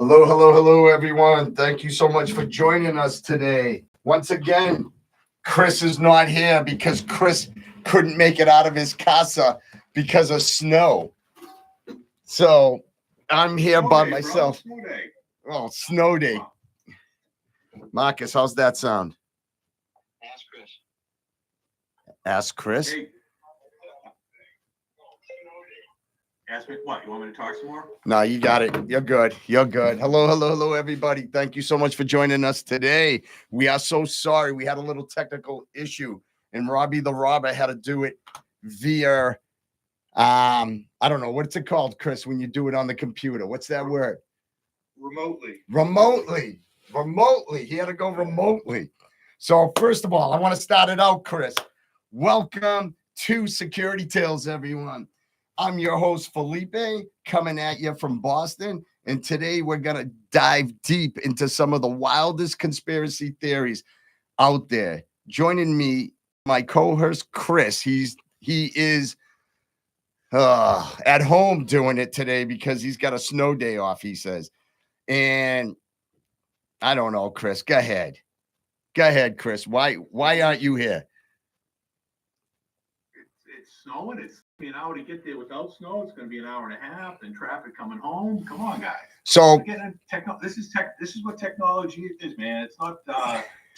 Hello, hello, hello, everyone. Thank you so much for joining us today. Once again, Chris is not here because Chris couldn't make it out of his casa because of snow. So I'm here by myself. Snow day. Oh, snow day. Marcus, how's that sound? Ask Chris. Ask Chris. Hey. Ask me what? You want me to talk some more? No, you got it. You're good. You're good. Hello, hello, hello, everybody. Thank you so much for joining us today. We are so sorry. We had a little technical issue, and Robbie the Robber had to do it via I don't know what's it called, Chris, when you do it on the computer. What's that word? Remotely. Remotely. He had to go remotely. So first of all, I want to start it out, Chris. Welcome to Security Tales, everyone. I'm your host, Felipe, coming at you from Boston. And today we're going to dive deep into some of the wildest conspiracy theories out there. Joining me, my co-host, Chris. He is at home doing it today because he's got a snow day off, he says. And I don't know, Chris. Go ahead. Go ahead, Chris. Why aren't you here? It's snowing. It's an hour to get there without snow. It's going to be an hour and a half. Then traffic coming home. Come on, guys. So This is what technology is, man. It's not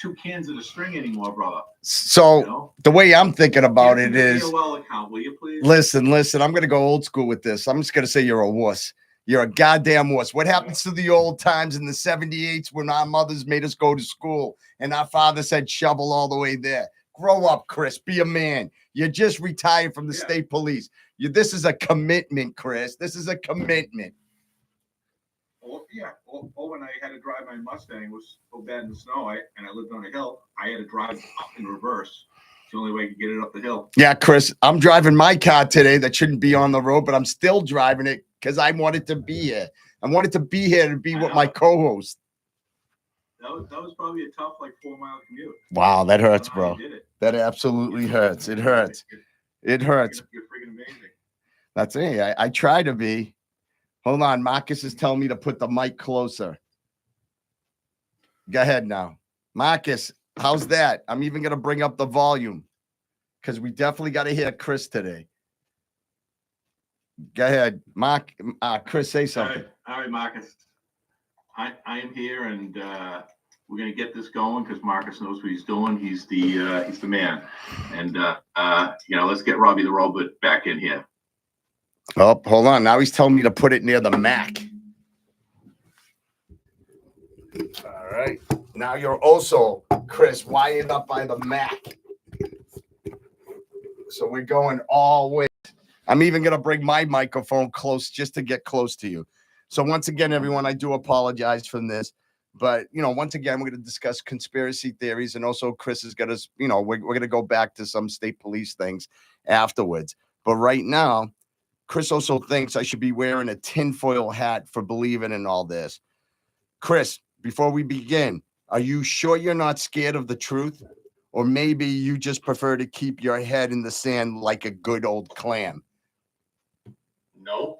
two cans in a string anymore, brother. So the way I'm thinking about it is, AOL account, will you please? Listen. I'm going to go old school with this. I'm just going to say you're a wuss. You're a goddamn wuss. What happens to the old times in the 78s when our mothers made us go to school and our father said shovel all the way there? Grow up, Chris. Be a man. You just retired from the state police. This is a commitment, Chris. This is a commitment. When I had to drive my Mustang, it was so bad in the snow, and I lived on a hill. I had to drive up in reverse. It's the only way I could get it up the hill. Yeah, Chris, I'm driving my car today that shouldn't be on the road, but I'm still driving it because I wanted to be here. I wanted to be here to be with my co-host. That was probably a tough, 4-mile commute. Wow, that hurts, bro. Did it. That absolutely hurts. It hurts. It hurts. You're freaking amazing. That's it. I try to be. Hold on. Marcus is telling me to put the mic closer. Go ahead now. Marcus, how's that? I'm even going to bring up the volume because we definitely got to hear Chris today. Go ahead. Chris, say something. All right, Marcus. I am here, and we're going to get this going because Marcus knows what he's doing. He's the man. And, let's get Robbie the Robot back in here. Oh, hold on. Now he's telling me to put it near the Mac. All right. Now you're also, Chris, wired up by the Mac. So we're going all the way. I'm even going to bring my microphone close just to get close to you. So once again, everyone, I do apologize for this. But, once again, we're going to discuss conspiracy theories. And also Chris is going to, we're going to go back to some state police things afterwards. But right now, Chris also thinks I should be wearing a tinfoil hat for believing in all this. Chris, before we begin, are you sure you're not scared of the truth? Or maybe you just prefer to keep your head in the sand like a good old clam? No.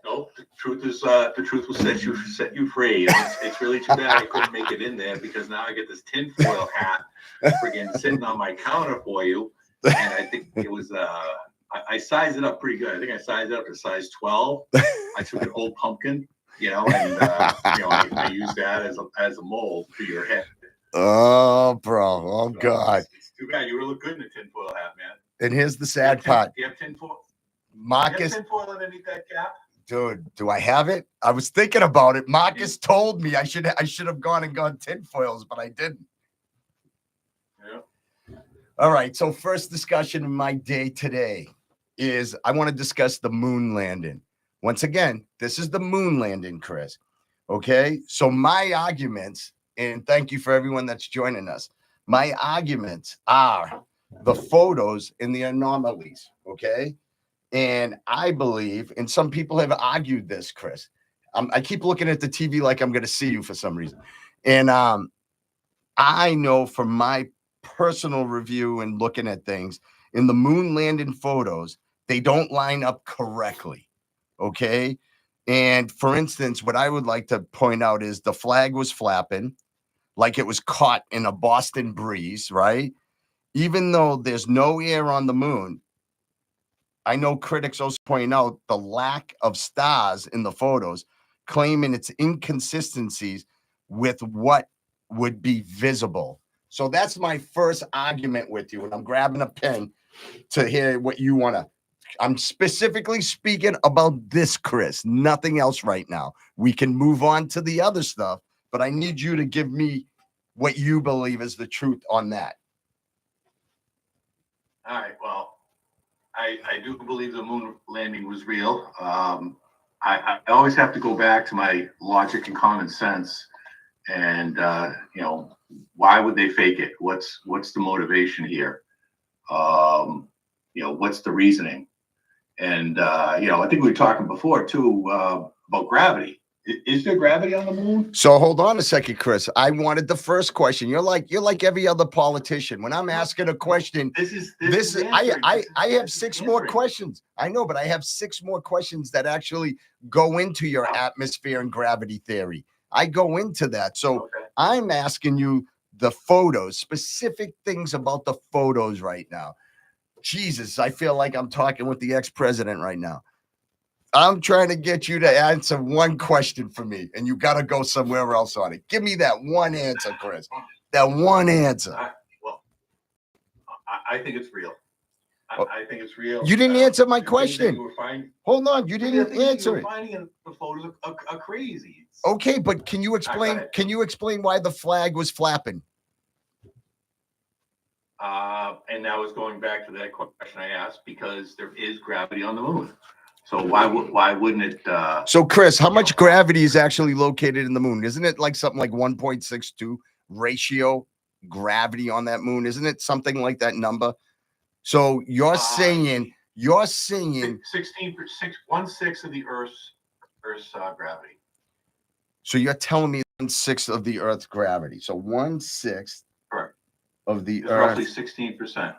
The truth will set you free. It's really too bad I couldn't make it in there because now I get this tinfoil hat friggin' sitting on my counter for you. And I think it was I sized it up pretty good. I think I sized it up to size 12. I took an old pumpkin, and I used that as a mold for your head. Oh, bro. Oh, God. It's too bad. You would look good in a tinfoil hat, man. And here's the sad part. Do you have tinfoil? Marcus. Do you have tinfoil underneath that cap? Dude, do I have it? I was thinking about it. Marcus told me I should have gone and got tinfoils, but I didn't. Yeah. All right. So first discussion of my day today is I want to discuss the moon landing. Once again, this is the moon landing, Chris. Okay. So my arguments, and thank you for everyone that's joining us. My arguments are the photos and the anomalies. Okay. And I believe, and some people have argued this, Chris. I keep looking at the TV like I'm going to see you for some reason. And I know from my personal review and looking at things in the moon landing photos, they don't line up correctly. Okay. And for instance, what I would like to point out is the flag was flapping like it was caught in a Boston breeze, right? Even though there's no air on the moon, I know critics also point out the lack of stars in the photos, claiming its inconsistencies with what would be visible. So that's my first argument with you. And I'm grabbing a pen to hear what you want to. I'm specifically speaking about this, Chris, nothing else right now. We can move on to the other stuff, but I need you to give me what you believe is the truth on that. All right. Well, I do believe the moon landing was real. I always have to go back to my logic and common sense. And why would they fake it? What's the motivation here? What's the reasoning? And I think we were talking before too about gravity. Is there gravity on the moon? So hold on a second, Chris. I wanted the first question. You're like every other politician. When I'm asking a question, I have six more questions. I know, but I have six more questions that actually go into your atmosphere and gravity theory. I go into that. So okay. I'm asking you the photos, specific things about the photos right now. Jesus, I feel like I'm talking with the ex-president right now. I'm trying to get you to answer one question for me, and you got to go somewhere else on it. Give me that one answer, Chris. That one answer. I think it's real. I think it's real. You didn't answer my question. Hold on, you didn't answer it. Finding the photos are crazy. Okay, but can you explain? Can you explain why the flag was flapping? And that was going back to that question I asked, because there is gravity on the moon. So why wouldn't it? So Chris, how much gravity is actually located in the moon? Isn't it like something like 1.62 ratio gravity on that moon? Isn't it something like that number? So you're saying 1/6 of the Earth's gravity. So you're telling me 1/6 of the Earth's gravity. So 1/6 of the Earth, roughly 16%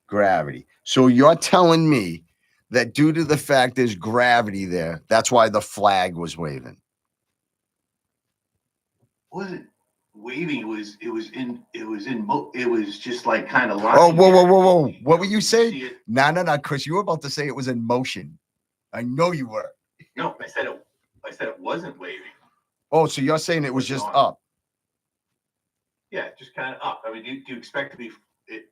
gravity. So you're telling me that due to the fact there's gravity there, that's why the flag was waving. Wasn't waving. It was just like kind of. Oh, whoa! What were you saying? No, Chris. You were about to say it was in motion. I know you were. No, I said it wasn't waving. Oh, so you're saying it was just up? Yeah, just kind of up. I mean, do you expect to be it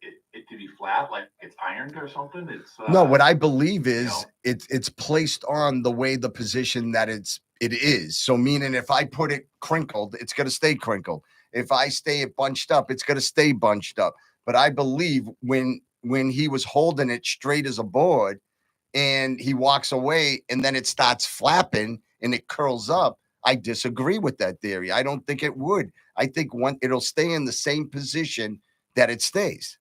to be flat, like it's ironed or something? It's no. What I believe is it's placed on the way the position that it is. So meaning if I put it crinkled, it's going to stay crinkled. If I stay it bunched up, it's going to stay bunched up. But I believe when he was holding it straight as a board and he walks away and then it starts flapping and it curls up, I disagree with that theory. I don't think it would. I think it'll stay in the same position that it stays.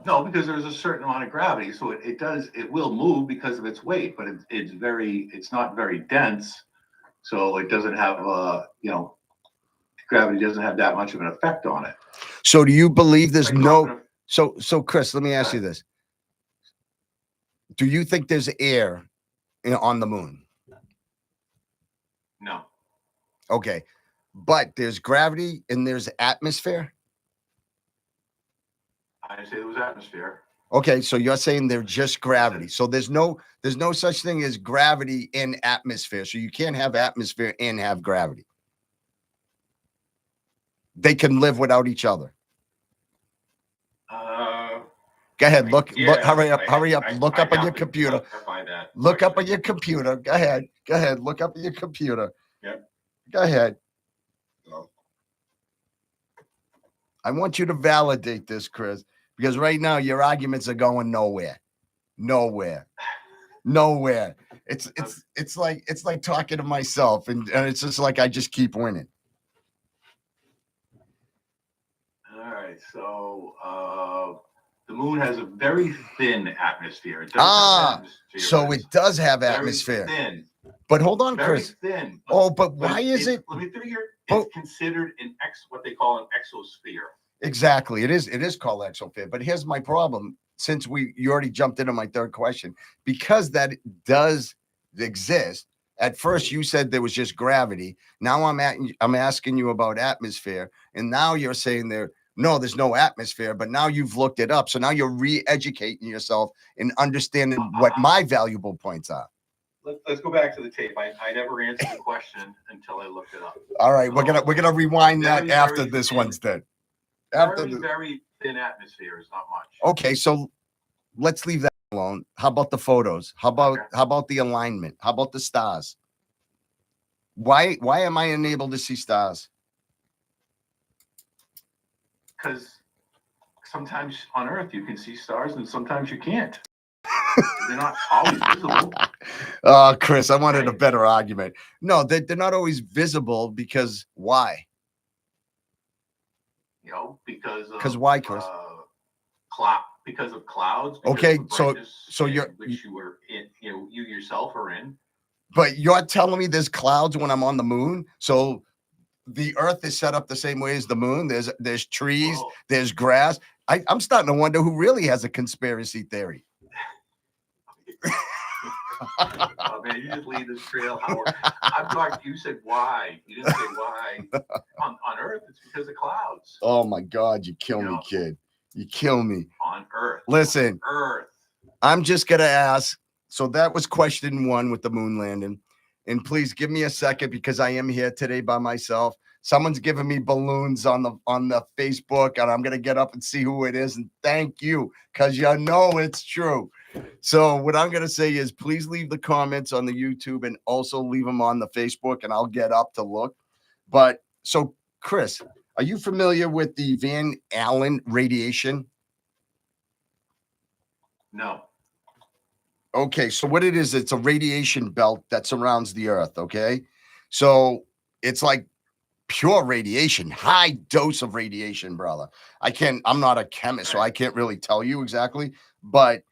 No, because there's a certain amount of gravity, so it will move because of its weight, but it's not very dense, so it doesn't have gravity doesn't have that much of an effect on it. So do you believe there's so Chris, let me ask you this. Do you think there's air on the moon? No. Okay. But there's gravity and there's atmosphere? I didn't say there was atmosphere. Okay, so you're saying they're just gravity. So there's no such thing as gravity in atmosphere. So you can't have atmosphere and have gravity. They can live without each other. Go ahead, look, hurry up, look up on your computer. Look up on your computer. Go ahead, look up on your computer. Yeah. Go ahead. I want you to validate this, Chris, because right now your arguments are going nowhere. It's like talking to myself, and it's just like I just keep winning. All right, so the moon has a very thin atmosphere. It does have atmosphere. Very thin. But hold on, very Chris. Thin. But why is it? Let me figure. It's considered what they call an exosphere. Exactly. It is called exosphere. But here's my problem. since you already jumped into my third question, because that does exist. At first, you said there was just gravity. Now I'm asking you about atmosphere, and now you're saying there's no atmosphere. But now you've looked it up, so now you're re-educating yourself and understanding what my valuable points are. Let's go back to the tape. I never answered the question until I looked it up. All right, we're gonna rewind that after this one's done. Very thin atmosphere is not much. Okay, so let's leave that alone. How about the photos? How about the alignment? How about the stars? Why am I unable to see stars? Because sometimes on Earth you can see stars and sometimes you can't. They're not always visible. Oh, Chris, I wanted a better argument. No, they're not always visible because why? Because why, Chris? Because of clouds. Okay, so you were in, you yourself are in. But you're telling me there's clouds when I'm on the moon? So the Earth is set up the same way as the moon. There's trees, there's grass. I'm starting to wonder who really has a conspiracy theory. Oh man, you just lead this trail, Howard. I'm talking. You said why. You didn't say why. On Earth, it's because of clouds. Oh my God, you kill me, kid. You kill me. On Earth. Listen, Earth. I'm just gonna ask. So that was question 1 with the moon landing, and please give me a second because I am here today by myself. Someone's giving me balloons on the Facebook, and I'm gonna get up and see who it is. And thank you, because you know it's true. So what I'm gonna say is, please leave the comments on the YouTube and also leave them on the Facebook, and I'll get up to look. But so, Chris, are you familiar with the Van Allen radiation? No. Okay, so what it is, it's a radiation belt that surrounds the Earth. Okay, so it's like pure radiation, high dose of radiation, brother. I'm not a chemist, so I can't really tell you exactly, but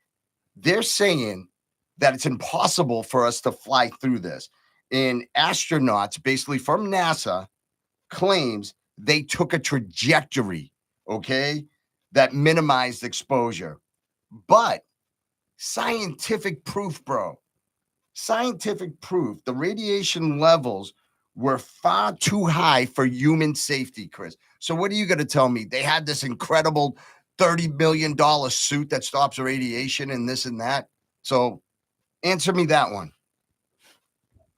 they're saying that it's impossible for us to fly through this. And astronauts, basically from NASA, claims they took a trajectory, okay, that minimized exposure. But scientific proof, bro. Scientific proof. The radiation levels were far too high for human safety, Chris. So what are you going to tell me? They had this incredible $30 million suit that stops radiation and this and that. So answer me that one.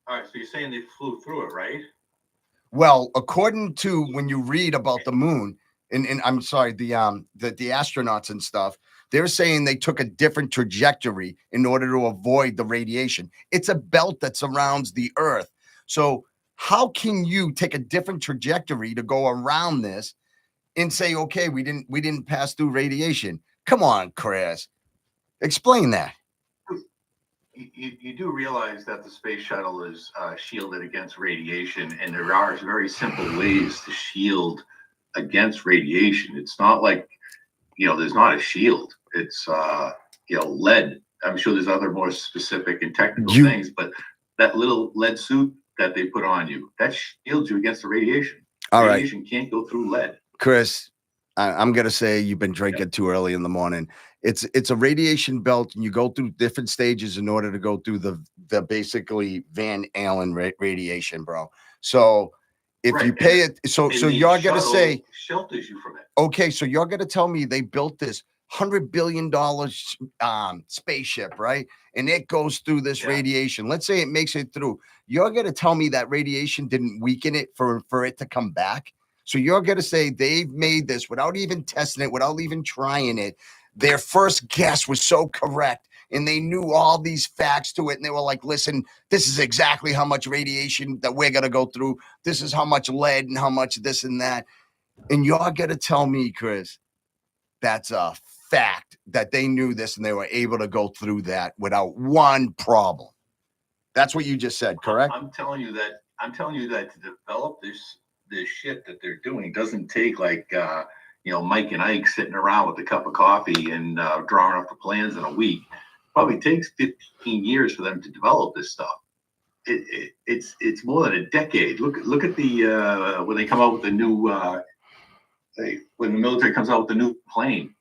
All right. So you're saying they flew through it, right? Well, according to when you read about the moon, and I'm sorry, the astronauts and stuff, they're saying they took a different trajectory in order to avoid the radiation. It's a belt that surrounds the Earth. So how can you take a different trajectory to go around this and say, okay, we didn't pass through radiation? Come on, Chris. Explain that. You do realize that the space shuttle is shielded against radiation, and there are very simple ways to shield against radiation. It's not like, there's not a shield. It's, lead. I'm sure there's other more specific and technical things, but that little lead suit that they put on you, that shields you against the radiation. Radiation can't go through lead. Chris, I'm going to say you've been drinking too early in the morning. It's a radiation belt, and you go through different stages in order to go through the basically Van Allen radiation, bro. So if you pay it, so you're going to say shelters you from it. Okay, so you're going to tell me they built this $100 billion spaceship, right? And it goes through this radiation. Let's say it makes it through. You're going to tell me that radiation didn't weaken it for it to come back. So you're going to say they've made this without even testing it, without even trying it. Their first guess was so correct, and they knew all these facts to it. And they were like, listen, this is exactly how much radiation that we're going to go through. This is how much lead and how much this and that. And you're going to tell me, Chris, that's a fact that they knew this and they were able to go through that without one problem. That's what you just said, correct? I'm telling you that to develop this shit that they're doing doesn't take like Mike and Ike sitting around with a cup of coffee and drawing up the plans in a week. Probably takes 15 years for them to develop this stuff. It's more than a decade. Look at the when they come out with the new when the military comes out with the new plane.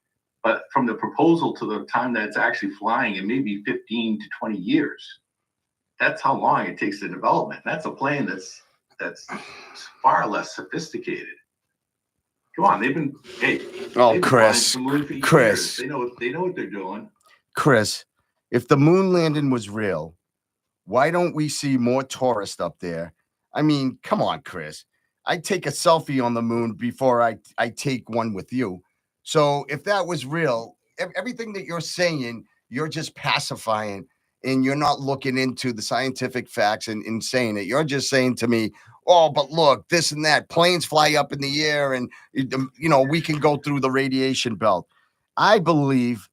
But from the proposal to the time that it's actually flying, it may be 15 to 20 years. That's how long it takes to development. That's a plane that's far less sophisticated. Come on, they've been flying Chris, to the moon for years. Chris, They know what they're doing. Chris, if the moon landing was real, why don't we see more tourists up there? I mean, come on, Chris. I take a selfie on the moon before I take one with you. So if that was real, everything that you're saying, you're just pacifying and you're not looking into the scientific facts and saying it. You're just saying to me, oh, but look, this and that. Planes fly up in the air and, we can go through the radiation belt. I believe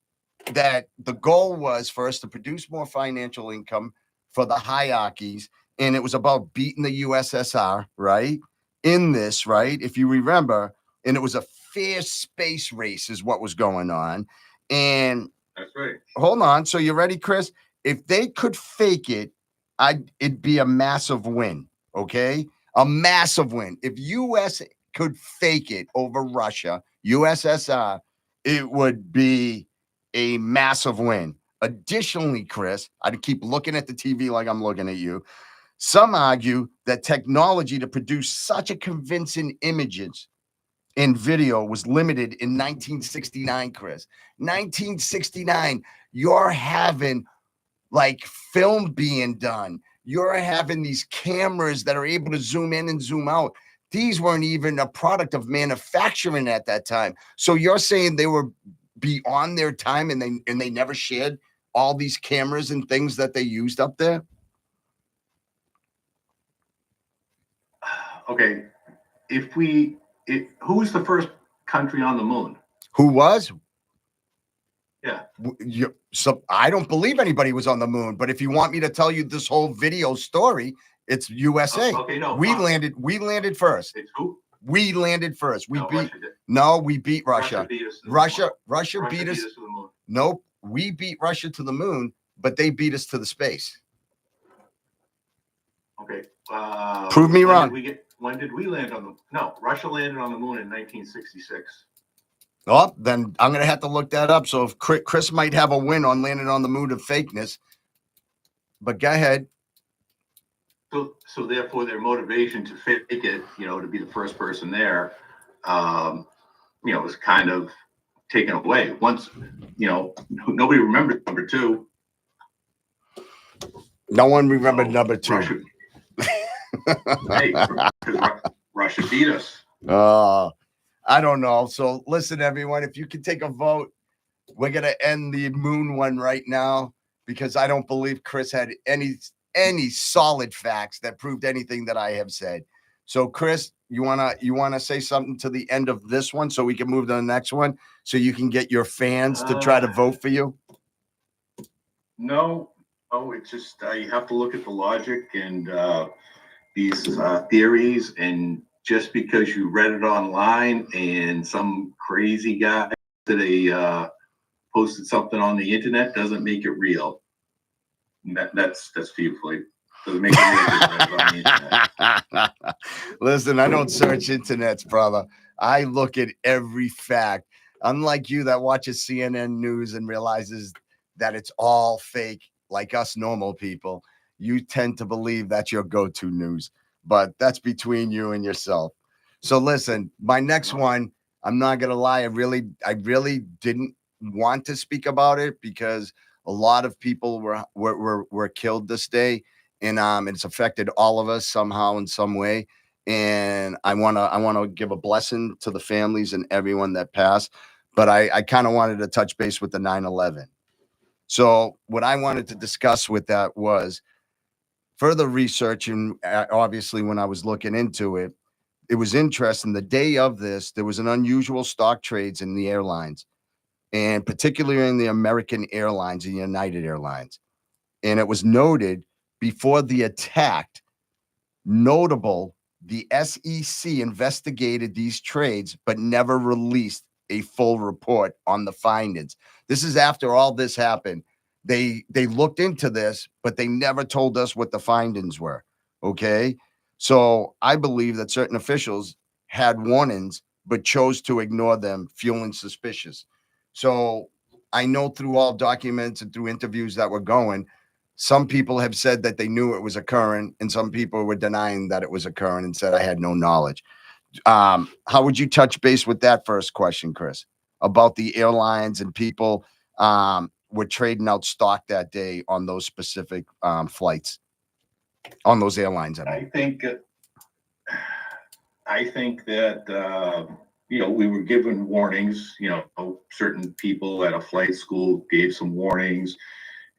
that the goal was for us to produce more financial income for the hierarchies, and it was about beating the USSR, right? In this, right? If you remember, and it was a fair space race is what was going on. And that's right. Hold on. So you ready, Chris? If they could fake it, it'd be a massive win. Okay? A massive win. If US could fake it over Russia, USSR, it would be a massive win. Additionally, Chris, I'd keep looking at the TV like I'm looking at you. Some argue that technology to produce such a convincing images in video was limited in 1969, Chris. 1969, you're having like film being done. You're having these cameras that are able to zoom in and zoom out. These weren't even a product of manufacturing at that time. So you're saying they were beyond their time and they never shared all these cameras and things that they used up there? Okay. Who was the first country on the moon? Who was? Yeah. So I don't believe anybody was on the moon, but if you want me to tell you this whole video story, it's USA. Okay, no. We landed first. It's who? We landed first. We beat Russia. Russia beat us. To the moon. Nope. We beat Russia to the moon, but they beat us to the space. Okay. Prove me wrong. When did we land on the? No, Russia landed on the moon in 1966. Oh, then I'm gonna have to look that up. So if Chris might have a win on landing on the moon of fakeness, but go ahead. So therefore, their motivation to fake it, to be the first person there, was kind of taken away. Once, nobody remembered number two. No one remembered number two. Russia beat us. I don't know. So listen, everyone, if you can take a vote, we're going to end the moon one right now because I don't believe Chris had any solid facts that proved anything that I have said. So Chris, you want to say something to the end of this one so we can move to the next one so you can get your fans to try to vote for you? No. Oh, it's just you have to look at the logic and these theories, and just because you read it online and some crazy guy today posted something on the internet doesn't make it real. That's you, Floyd. Doesn't make it real on the internet. Listen, I don't search internets, brother. I look at every fact. Unlike you that watches CNN news and realizes that it's all fake, like us normal people, you tend to believe that's your go-to news. But that's between you and yourself. So listen, my next one, I'm not gonna lie, I really didn't want to speak about it because a lot of people were killed this day, and it's affected all of us somehow in some way. And I wanna give a blessing to the families and everyone that passed. But I kind of wanted to touch base with the 9/11. So what I wanted to discuss with that was further research, and obviously when I was looking into it, it was interesting. The day of this, there was an unusual stock trades in the airlines, and particularly in the American Airlines and United Airlines. And it was noted before the attack, notable, the SEC investigated these trades, but never released a full report on the findings. This is after all this happened. They looked into this, but they never told us what the findings were. Okay. So I believe that certain officials had warnings, but chose to ignore them, feeling suspicious. So I know through all documents and through interviews that were going, some people have said that they knew it was occurring, and some people were denying that it was occurring and said I had no knowledge. How would you touch base with that first question, Chris, about the airlines and people were trading out stock that day on those specific flights, on those airlines? I mean. I think that we were given warnings. Certain people at a flight school gave some warnings,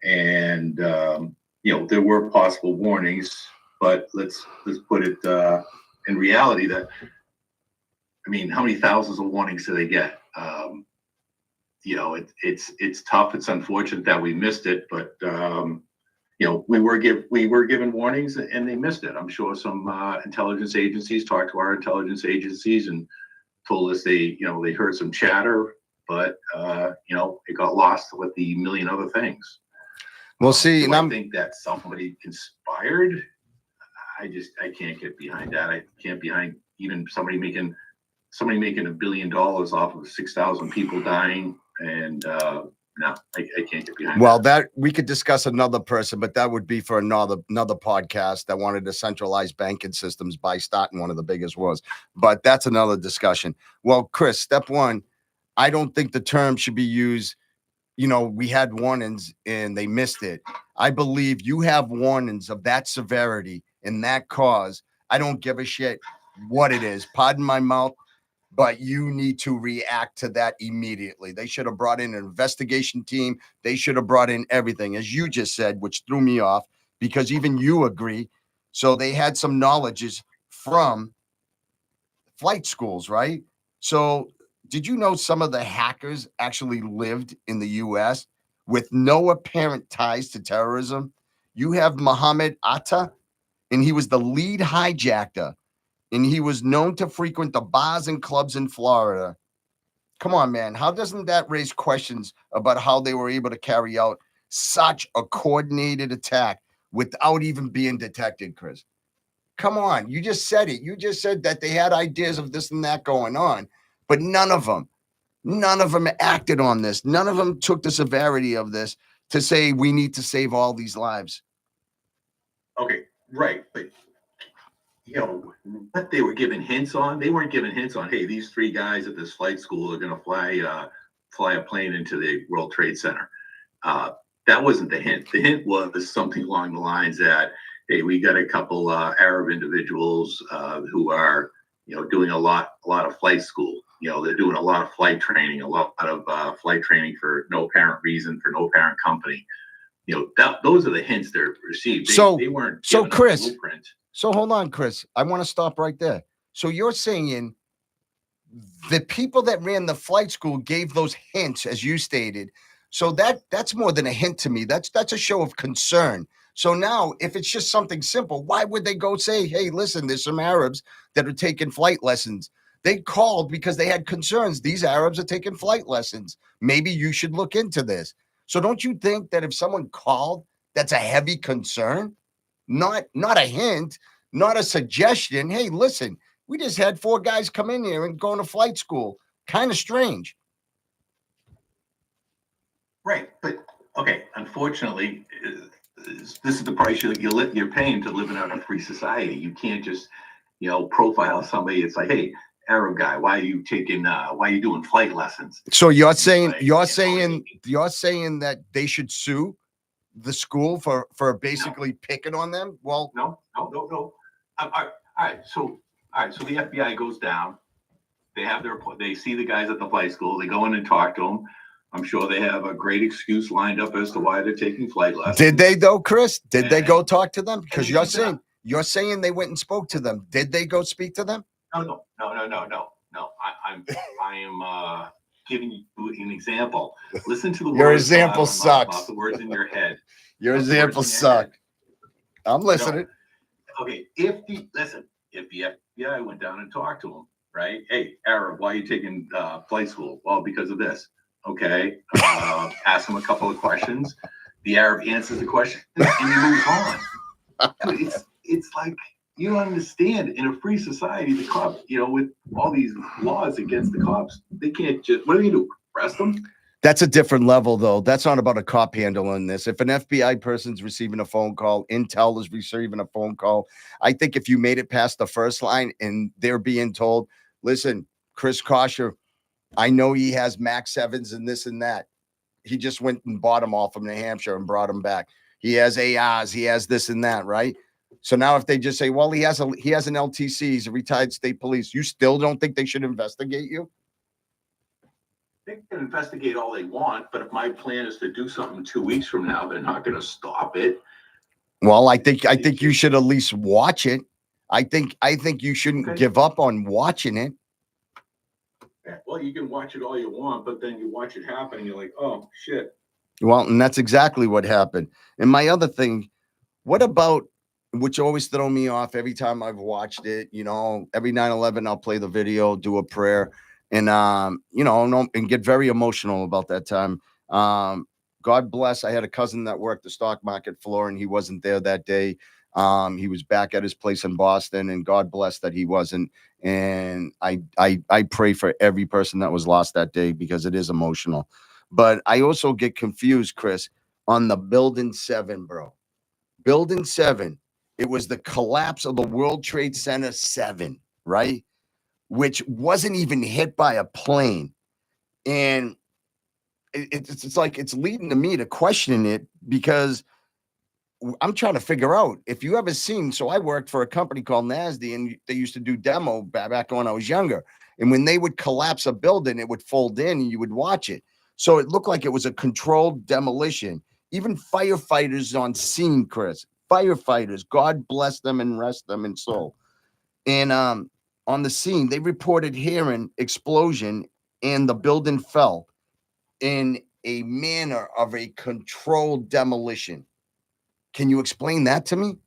and there were possible warnings. But let's put it in reality that, I mean, how many thousands of warnings do they get? It's tough. It's unfortunate that we missed it, but we were given warnings and they missed it. I'm sure some intelligence agencies talked to our intelligence agencies and told us they heard some chatter, but it got lost with the million other things. We'll see. I think that somebody conspired. I can't get behind that. I can't behind even somebody making $1 billion off of 6,000 people dying, and no, I can't get behind. Well, that we could discuss another person, but that would be for another podcast that wanted to centralize banking systems by starting one of the biggest wars. But that's another discussion. Well, Chris, step one, I don't think the term should be used. We had warnings and they missed it. I believe you have warnings of that severity and that cause. I don't give a shit what it is. Pardon my mouth. But you need to react to that immediately. They should have brought in an investigation team. They should have brought in everything, as you just said, which threw me off because even you agree. So they had some knowledges from flight schools, right? So did you know some of the hackers actually lived in the U.S. with no apparent ties to terrorism? You have Mohammed Atta, and he was the lead hijacker. And he was known to frequent the bars and clubs in Florida. Come on, man. How doesn't that raise questions about how they were able to carry out such a coordinated attack without even being detected, Chris? Come on. You just said it. You just said that they had ideas of this and that going on, but none of them acted on this. None of them took the severity of this to say we need to save all these lives. Okay, right. But what they were given hints on, they weren't given hints on, hey, these 3 guys at this flight school are going to fly a plane into the World Trade Center. That wasn't the hint. The hint was something along the lines that, hey, we got a couple Arab individuals who are, doing a lot of flight school. They're doing a lot of flight training, flight training for no apparent reason, for no apparent company. Those are the hints they're received. They weren't given Chris, a blueprint. So hold on, Chris. I want to stop right there. So you're saying the people that ran the flight school gave those hints, as you stated. So that's more than a hint to me. That's a show of concern. So now, if it's just something simple, why would they go say, hey, listen, there's some Arabs that are taking flight lessons? They called because they had concerns. These Arabs are taking flight lessons. Maybe you should look into this. So don't you think that if someone called, that's a heavy concern? Not a hint, not a suggestion. Hey, listen, we just had 4 guys come in here and go to flight school. Kind of strange. Right. But, okay, unfortunately, this is the price you're paying to live in a free society. You can't just, profile somebody. It's like, hey, Arab guy, why are you doing flight lessons? So you're saying that they should sue the school for basically picking on them? Well, no. All right. So the FBI goes down. They see the guys at the flight school. They go in and talk to them. I'm sure they have a great excuse lined up as to why they're taking flight lessons. Did they though, Chris? Did they go talk to them? Because you're saying they went and spoke to them. Did they go speak to them? No. I am giving you an example. Listen to the words. Your example sucks. About the words in your head. Your example sucked. I'm listening. Okay, if the FBI went down and talked to him, right? Hey, Arab, why are you taking flight school? Well, because of this. Okay, ask him a couple of questions. The Arab answers the question, and he moves on. It's like, you don't understand. In a free society, the cops, with all these laws against the cops, they can't just, what do they do? Arrest them? That's a different level, though. That's not about a cop handling this. If an FBI person's receiving a phone call, Intel is receiving a phone call, I think if you made it past the first line and they're being told, listen, Chris Kosher, I know he has Max 7s and this and that. He just went and bought them all from New Hampshire and brought them back. He has ARs, he has this and that, right? So now if they just say, well, he has an LTC, he's a retired state police, you still don't think they should investigate you? They can investigate all they want, but if my plan is to do something 2 weeks from now, they're not going to stop it. Well, I think you should at least watch it. I think you shouldn't give up on watching it. Yeah, well, you can watch it all you want, but then you watch it happen and you're like, oh shit. Well, and that's exactly what happened. And my other thing, what about, which always throw me off every time I've watched it, every 9/11 I'll play the video, do a prayer, and and get very emotional about that time. God bless. I had a cousin that worked the stock market floor, and he wasn't there that day. He was back at his place in Boston, and God bless that he wasn't. And I pray for every person that was lost that day because it is emotional. But I also get confused, Chris, on the Building 7, bro. Building 7, it was the collapse of the World Trade Center 7, right? Which wasn't even hit by a plane. And it's like it's leading to me to question it because I'm trying to figure out if you ever seen. So I worked for a company called NASD, and they used to do demo back when I was younger. And when they would collapse a building, it would fold in and you would watch it. So it looked like it was a controlled demolition. Even firefighters on scene, Chris, firefighters, God bless them and rest them in soul. And on the scene, they reported hearing explosion and the building fell in a manner of a controlled demolition. Can you explain that to me?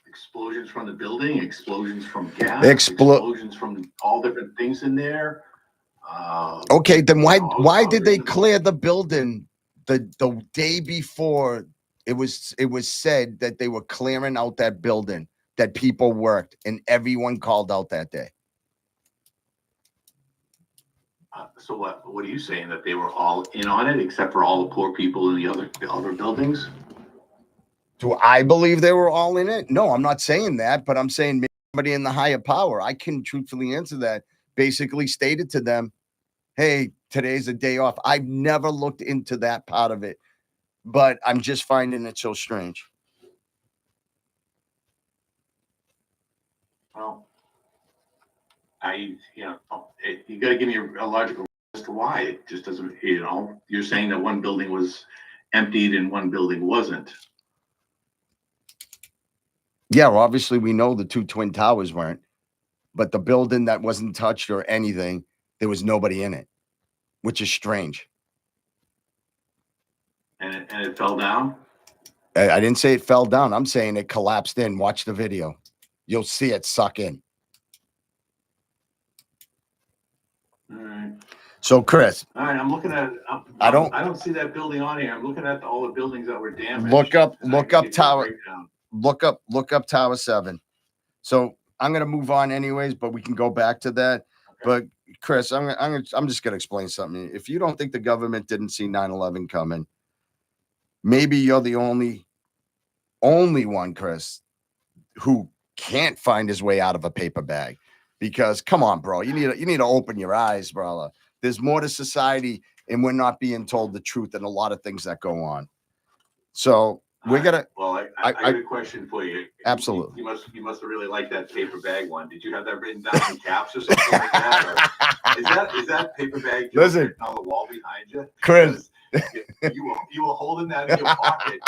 Explosions from the building, explosions from gas, explosions from all different things in there. Okay, then why did they clear the building the day before? It was said that they were clearing out that building that people worked, and everyone called out that day. So what are you saying, that they were all in on it except for all the poor people in the other buildings? Do I believe they were all in it? No, I'm not saying that, but I'm saying maybe somebody in the higher power. I can truthfully answer that. Basically stated to them, hey, today's a day off. I've never looked into that part of it, but I'm just finding it so strange. Well, you got to give me a logical as to why it just doesn't, you're saying that one building was emptied and one building wasn't. Yeah, well, obviously we know the two Twin Towers weren't, but the building that wasn't touched or anything, there was nobody in it, which is strange. And it fell down? I didn't say it fell down. I'm saying it collapsed in. Watch the video. You'll see it suck in. All right. So, Chris. All right, I'm looking at it. I don't see that building on here. I'm looking at all the buildings that were damaged. Look up Tower. Look up Tower 7. So I'm gonna move on anyways, but we can go back to that. Okay. But Chris, I'm just gonna explain something. If you don't think the government didn't see 9/11 coming, maybe you're the only one, Chris, who can't find his way out of a paper bag. Because come on, bro, you need to open your eyes, brother. There's more to society, and we're not being told the truth in a lot of things that go on. So we're gonna. Well, I got a question for you. Absolutely. You must have really liked that paper bag one. Did you have that written down in caps or something like that? Or is that paper bag written on the wall behind you? Chris, you were holding that in your pocket.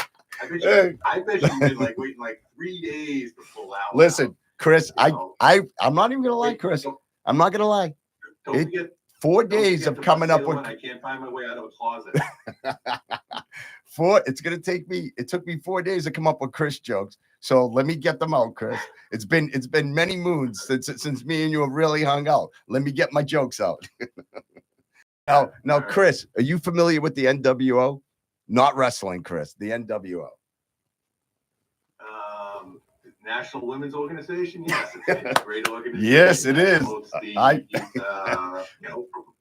I bet you've been waiting 3 days to pull out. Listen, Chris, I'm not even gonna lie, Chris. I'm not gonna lie. Don't forget 4 days of coming up with. I can't find my way out of a closet. It took me 4 days to come up with Chris jokes. So let me get them out, Chris. It's been many moons since me and you have really hung out. Let me get my jokes out. Now, Chris, are you familiar with the NWO? Not wrestling, Chris. The NWO. National Women's Organization. Yes, it's a great organization. Yes, it is. Promotes the,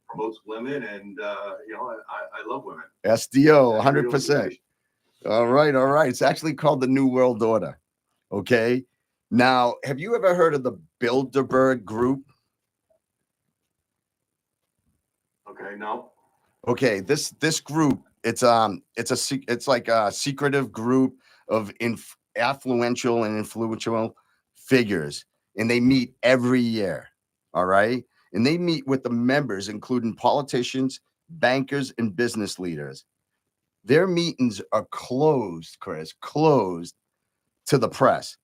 promotes women, and I love women. SDO, That's a great 100%. organization. All right. It's actually called the New World Order. Okay. Now, have you ever heard of the Bilderberg Group? Okay, no. Okay, this group, it's like a secretive group of affluential and influential figures, and they meet every year. All right, and they meet with the members, including politicians, bankers, and business leaders. Their meetings are closed, Chris, closed to the press,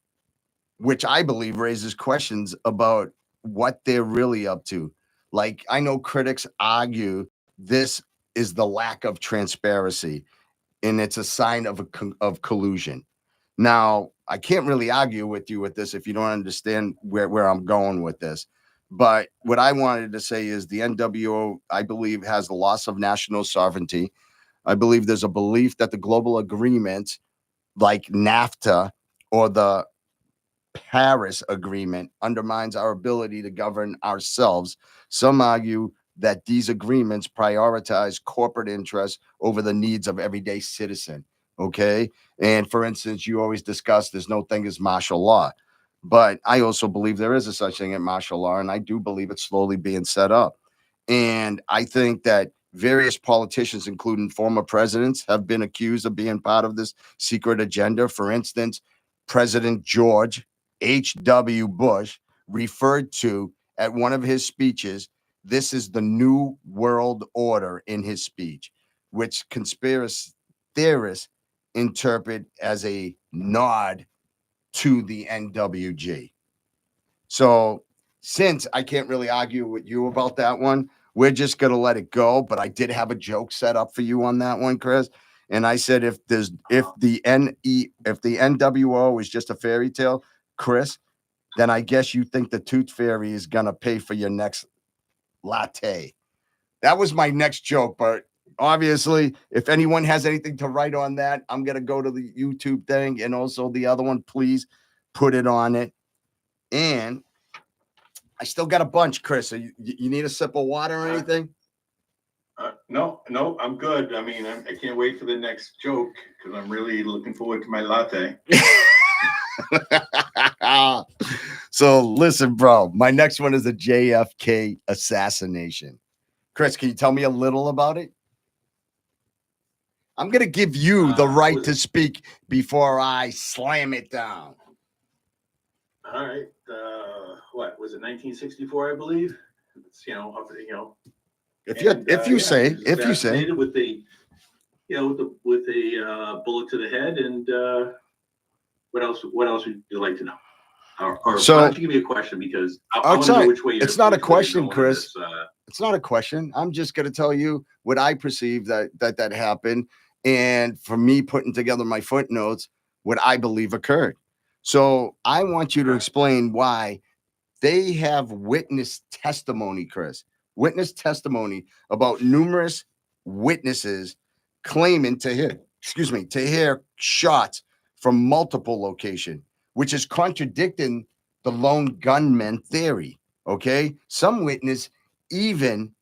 which I believe raises questions about what they're really up to. Like, I know critics argue this is the lack of transparency, and it's a sign of of collusion. Now, I can't really argue with you with this if you don't understand where I'm going with this. But what I wanted to say is the NWO, I believe, has the loss of national sovereignty. I believe there's a belief that the global agreement like NAFTA or the Paris Agreement undermines our ability to govern ourselves. Some argue that these agreements prioritize corporate interests over the needs of everyday citizen. Okay. And for instance, you always discuss there's no thing as martial law. But I also believe there is a such thing as martial law, and I do believe it's slowly being set up. And I think that various politicians, including former presidents, have been accused of being part of this secret agenda. For instance, President George H.W. Bush referred to at one of his speeches, this is the new world order in his speech, which conspiracy theorists interpret as a nod to the NWG. So since I can't really argue with you about that one, we're just going to let it go. But I did have a joke set up for you on that one, Chris. And I said, if the NWO is just a fairy tale, Chris, then I guess you think the Tooth Fairy is going to pay for your next latte. That was my next joke. But obviously, if anyone has anything to write on that, I'm going to go to the YouTube thing. And also the other one, please put it on it. And I still got a bunch, Chris. So you need a sip of water or anything? No, I'm good. I mean, I can't wait for the next joke because I'm really looking forward to my latte. So listen, bro, my next one is the JFK assassination. Chris, can you tell me a little about it? I'm going to give you the right to speak before I slam it down. All right. What was it? 1964, I believe. It's, If you say with the with a bullet to the head, and what else would you like to know? Or so, why don't you give me a question, because I want to know which way you're. It's not a question, Chris. This, it's not a question. I'm just going to tell you what I perceive that happened, and for me putting together my footnotes, what I believe occurred. So I want you to explain why they have witness testimony, Chris. Witness testimony about numerous witnesses claiming to hear shots from multiple locations, which is contradicting the lone gunman theory. Okay. Some witness even,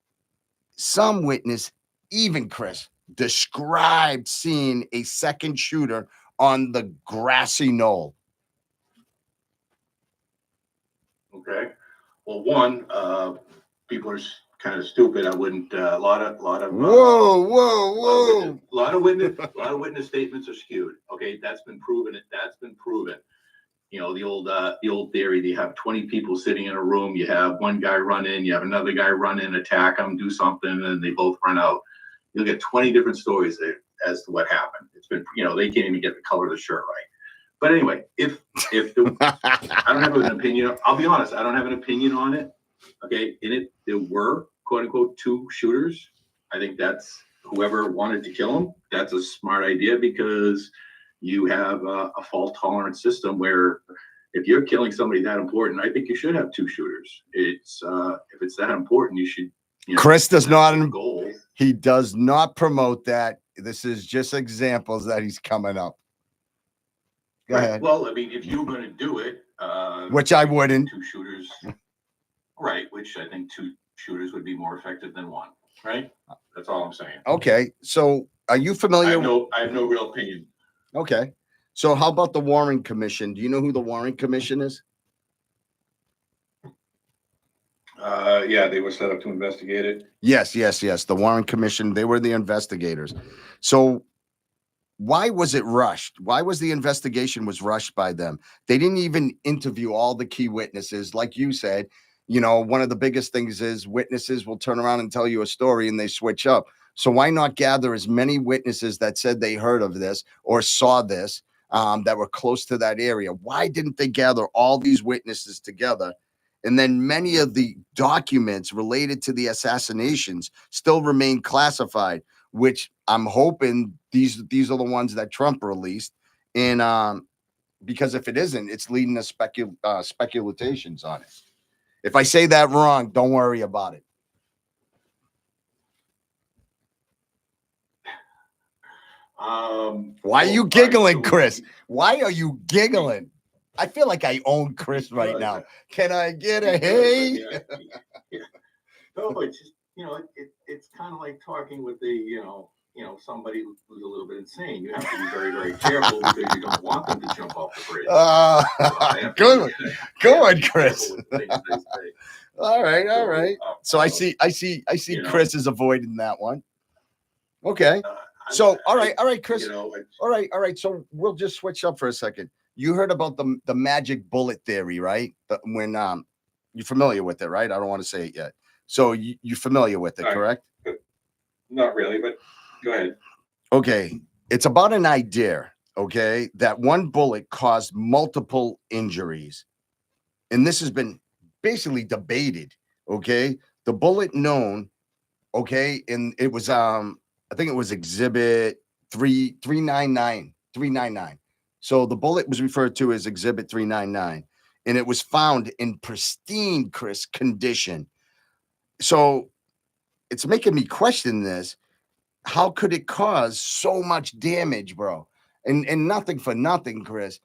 Chris, described seeing a second shooter on the grassy knoll. Okay. Well, one, people are kind of stupid. I wouldn't. A lot of. Whoa! A lot of witness statements are skewed. Okay, that's been proven. The old theory. They have 20 people sitting in a room. You have one guy run in. You have another guy run in, attack them, do something, and they both run out. You'll get 20 different stories as to what happened. It's been. They can't even get the color of the shirt right. But anyway, I don't have an opinion. I'll be honest, I don't have an opinion on it. Okay, in it, there were quote unquote two shooters. I think that's whoever wanted to kill him. That's a smart idea, because you have a fault tolerant system where if you're killing somebody that important, I think you should have two shooters. It's if it's that important, you should. Chris does not. Goal. He does not promote that. This is just examples that he's coming up. Go ahead. Well, I mean, if you were going to do it, Which I wouldn't. 2 shooters, right? Which I think 2 shooters would be more effective than 1, right? That's all I'm saying. Okay. So are you I familiar? have no real opinion. Okay. So how about the Warren Commission? Do you know who the Warren Commission is? Yeah, they were set up to investigate it. Yes. The Warren Commission, they were the investigators. So why was it rushed? Why was the investigation was rushed by them? They didn't even interview all the key witnesses. Like you said, one of the biggest things is witnesses will turn around and tell you a story and they switch up. So why not gather as many witnesses that said they heard of this or saw this that were close to that area? Why didn't they gather all these witnesses together? And then many of the documents related to the assassinations still remain classified, which I'm hoping these are the ones that Trump released. And because if it isn't, it's leading to speculations on it. If I say that wrong, don't worry about it. Why are you giggling, Chris? Why are you giggling? I feel like I own Chris right now. Can I get a hey? Yeah. No, it's just, it's kind of like talking with the, somebody who's a little bit insane. You have to be very, very careful because you don't want them to jump off the bridge. Good one, Chris. All right. So I see Chris is avoiding that one. Okay. So all right, Chris. All right. So we'll just switch up for a second. You heard about the magic bullet theory, right? When you're familiar with it, right? I don't want to say it yet. So you're familiar with it, correct? Not really, but go ahead. Okay. It's about an idea, okay, that one bullet caused multiple injuries. And this has been basically debated, okay? The bullet known, okay, and it was I think it was exhibit 399. So the bullet was referred to as exhibit 399, and it was found in pristine, Chris, condition. So it's making me question this. How could it cause so much damage, bro? And nothing for nothing, Chris.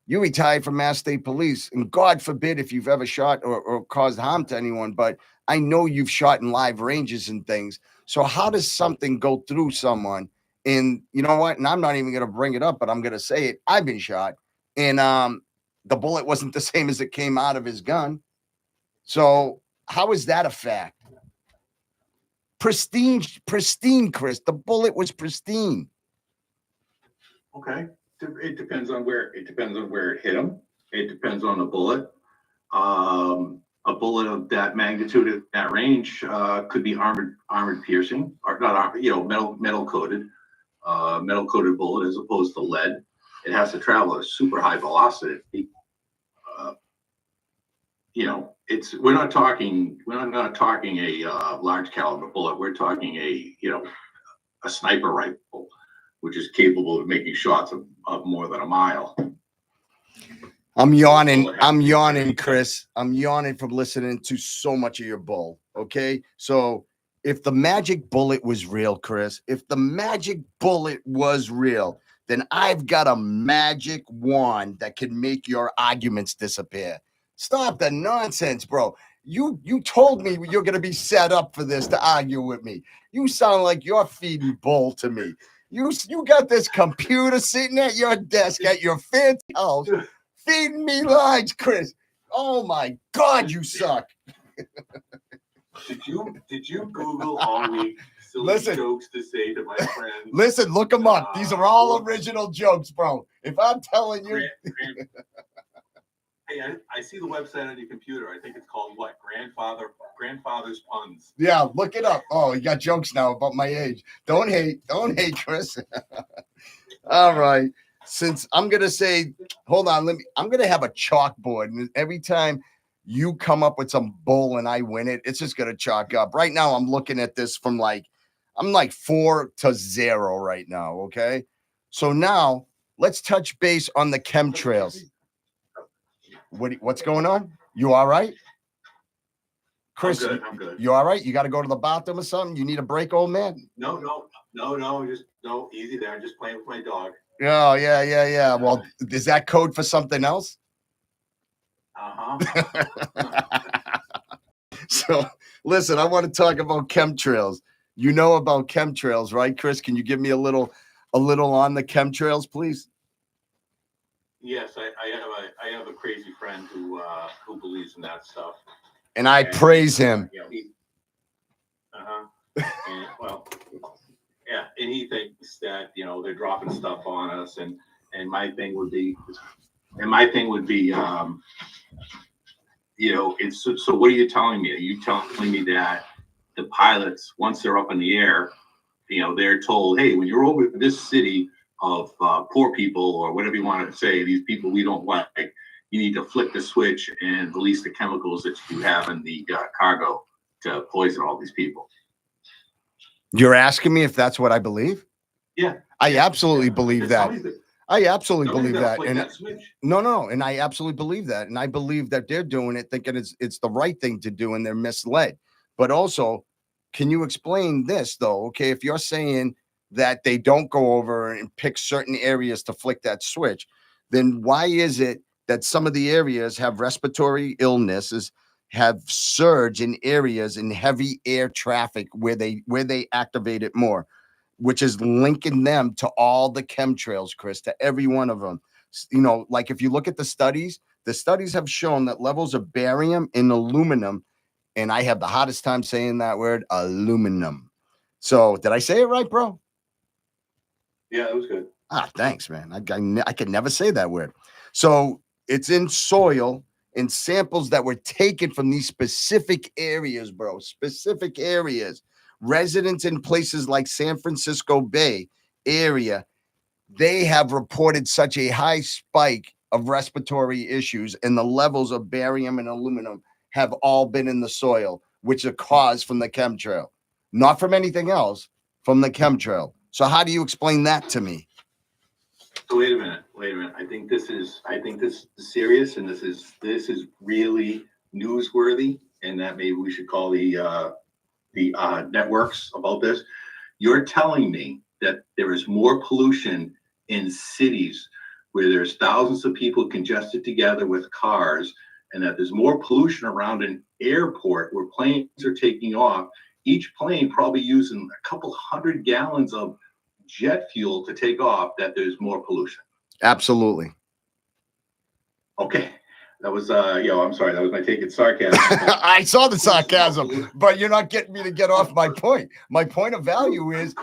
You retired from Mass State Police, and God forbid if you've ever shot or caused harm to anyone, but I know you've shot in live ranges and things. So how does something go through someone? And you know what? And I'm not even going to bring it up, but I'm going to say it. I've been shot, and the bullet wasn't the same as it came out of his gun. So how is that a fact? Pristine, Chris. The bullet was pristine. Okay. It depends on where it hit him. It depends on the bullet. A bullet of that magnitude at that range could be armored piercing, or not armored, metal coated bullet as opposed to lead. It has to travel at a super high velocity. We're not talking a large caliber bullet. We're talking a sniper rifle, which is capable of making shots of more than a mile. I'm yawning, Chris. I'm yawning from listening to so much of your bull. Okay. So if the magic bullet was real, Chris, if the magic bullet was real, then I've got a magic wand that can make your arguments disappear. Stop the nonsense, bro. You told me you're going to be set up for this to argue with me. You sound like you're feeding bull to me. You got this computer sitting at your desk at your fancy house feeding me lines, Chris. Oh my God, you suck. Did you Google all the silly jokes to say to my friends? Listen, look them up. These are all original jokes, bro. If I'm telling you. Hey, I see the website on your computer. I think it's called what? Grandfather's Puns. Yeah, look it up. Oh, you got jokes now about my age. Don't hate, Chris. All right. Since I'm gonna say, hold on, I'm gonna have a chalkboard, and every time you come up with some bull and I win it, it's just gonna chalk up. Right now, I'm looking at this from I'm 4-0 right now. Okay. So now let's touch base on the chemtrails. What's going on? You all right? Chris, I'm good. You all right? You got to go to the bathroom or something? You need a break, old man? No, just easy there. I'm just playing with my dog. Oh, yeah. Well, is that code for something else? So, listen, I want to talk about chemtrails. You know about chemtrails, right, Chris? Can you give me a little on the chemtrails, please? Yes, I have a crazy friend who believes in that stuff. And I praise him. And, well, yeah, and he thinks that they're dropping stuff on us, and my thing would be, it's so. What are you telling me? Are you telling me that the pilots, once they're up in the air, they're told, hey, when you're over this city of poor people or whatever you want to say, these people we don't like, you need to flick the switch and release the chemicals that you have in the cargo to poison all these people. You're asking me if that's what I believe? Yeah. I absolutely believe that. I absolutely believe that. And no, and I absolutely believe that. And I believe that they're doing it thinking it's the right thing to do and they're misled. But also, can you explain this though? Okay, if you're saying that they don't go over and pick certain areas to flick that switch, then why is it that some of the areas have respiratory illnesses, have surge in areas in heavy air traffic where they activate it more, which is linking them to all the chemtrails, Chris, to every one of them. Like if you look at the studies have shown that levels of barium and aluminum, and I have the hardest time saying that word, aluminum. So did I say it right, bro? Yeah, it was good. Thanks, man. I could never say that word. So it's in soil and samples that were taken from these specific areas, bro. Specific areas. Residents in places like San Francisco Bay area, they have reported such a high spike of respiratory issues, and the levels of barium and aluminum have all been in the soil, which are caused from the chemtrail, not from anything else, from the chemtrail. So how do you explain that to me? So wait a minute. I think this is serious, and this is really newsworthy, and that maybe we should call the networks about this. You're telling me that there is more pollution in cities where there's thousands of people congested together with cars, and that there's more pollution around an airport where planes are taking off, each plane probably using a couple hundred gallons of jet fuel to take off, that there's more pollution. Absolutely. Okay. That was I'm sorry, that was my take. It's sarcasm. I saw the sarcasm, but you're not getting me to get off my point. My point of value is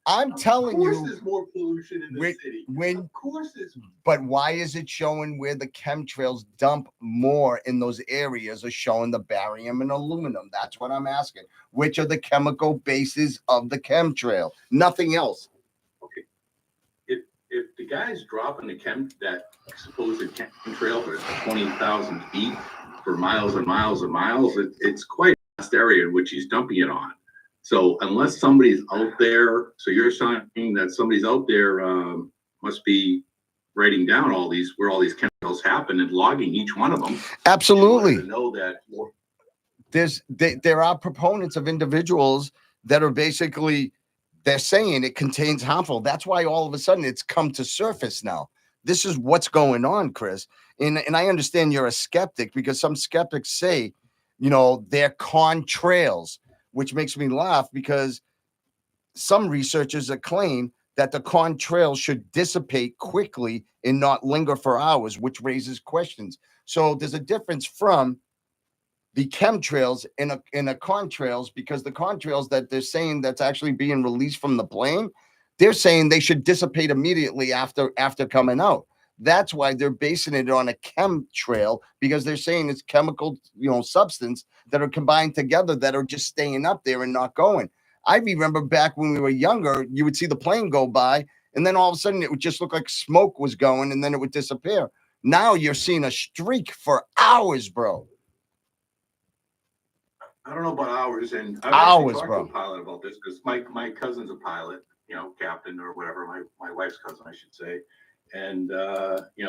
I'm telling you, there's more pollution in the city. Of course there's. But why is it showing where the chemtrails dump more in those areas are showing the barium and aluminum? That's what I'm asking. Which are the chemical bases of the chemtrail? Nothing else. Okay. If the guy's dropping that supposed chemtrail for 20,000 feet for miles and miles and miles, it's quite a vast area in which he's dumping it on. So unless somebody's out there, so you're saying that somebody's out there must be writing down where all these chemicals happen and logging each one of them. Absolutely. To know that there are proponents of individuals that are basically, they're saying it contains harmful. That's why all of a sudden it's come to surface now. This is what's going on, Chris. And I understand you're a skeptic, because some skeptics say, they're contrails, which makes me laugh, because some researchers claim that the contrails should dissipate quickly and not linger for hours, which raises questions. So there's a difference from the chemtrails and a contrails, because the contrails that they're saying that's actually being released from the plane, they're saying they should dissipate immediately after coming out. That's why they're basing it on a chemtrail, because they're saying it's chemical, substance that are combined together that are just staying up there and not going. I remember back when we were younger, you would see the plane go by, and then all of a sudden it would just look like smoke was going, and then it would disappear. Now you're seeing a streak for hours, bro. I don't know about hours, and I've hours, talked bro. To a pilot about this, because my cousin's a pilot, captain or whatever, my wife's cousin, I should say. And,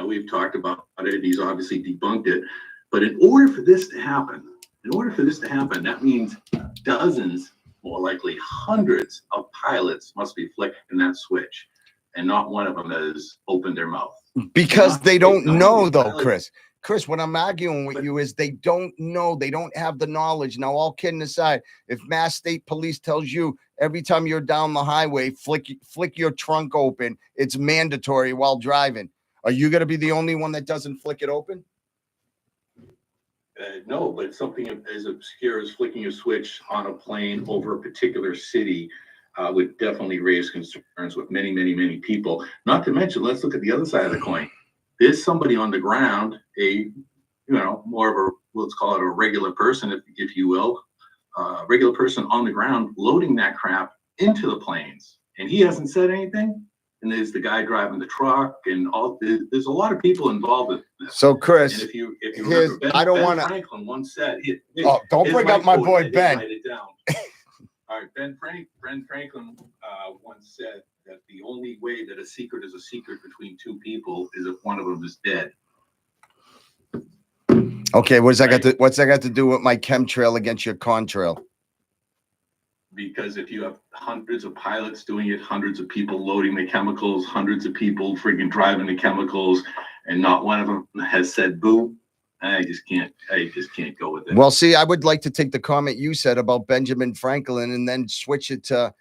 we've talked about it. He's obviously debunked it. But in order for this to happen, that means dozens, more likely hundreds of pilots must be flicking that switch. and not one of them has opened their mouth. Because they don't no, know, it's though, not like- Chris. Chris, what I'm arguing with you is they don't know. They don't have the knowledge. Now, all kidding aside, if Mass State Police tells you every time you're down the highway, flick your trunk open, it's mandatory while driving. Are you going to be the only one that doesn't flick it open? No, but something as obscure as flicking a switch on a plane over a particular city would definitely raise concerns with many, many, many people. Not to mention, let's look at the other side of the coin. There's somebody on the ground, more of a, let's call it a regular person, if you will, regular person on the ground loading that crap into the planes, and he hasn't said anything. And there's the guy driving the truck, and all. There's a lot of people involved in this. So, Chris, and if you remember, Ben Franklin once said, don't bring up my boy Ben. Write it down. All right, Ben Franklin once said that the only way that a secret is a secret between two people is if one of them is dead. Okay, what's that got to do with my chemtrail against your contrail? Because if you have hundreds of pilots doing it, hundreds of people loading the chemicals, hundreds of people freaking driving the chemicals, and not one of them has said boo, I just can't go with it. Well, see, I would like to take the comment you said about Benjamin Franklin and then switch it to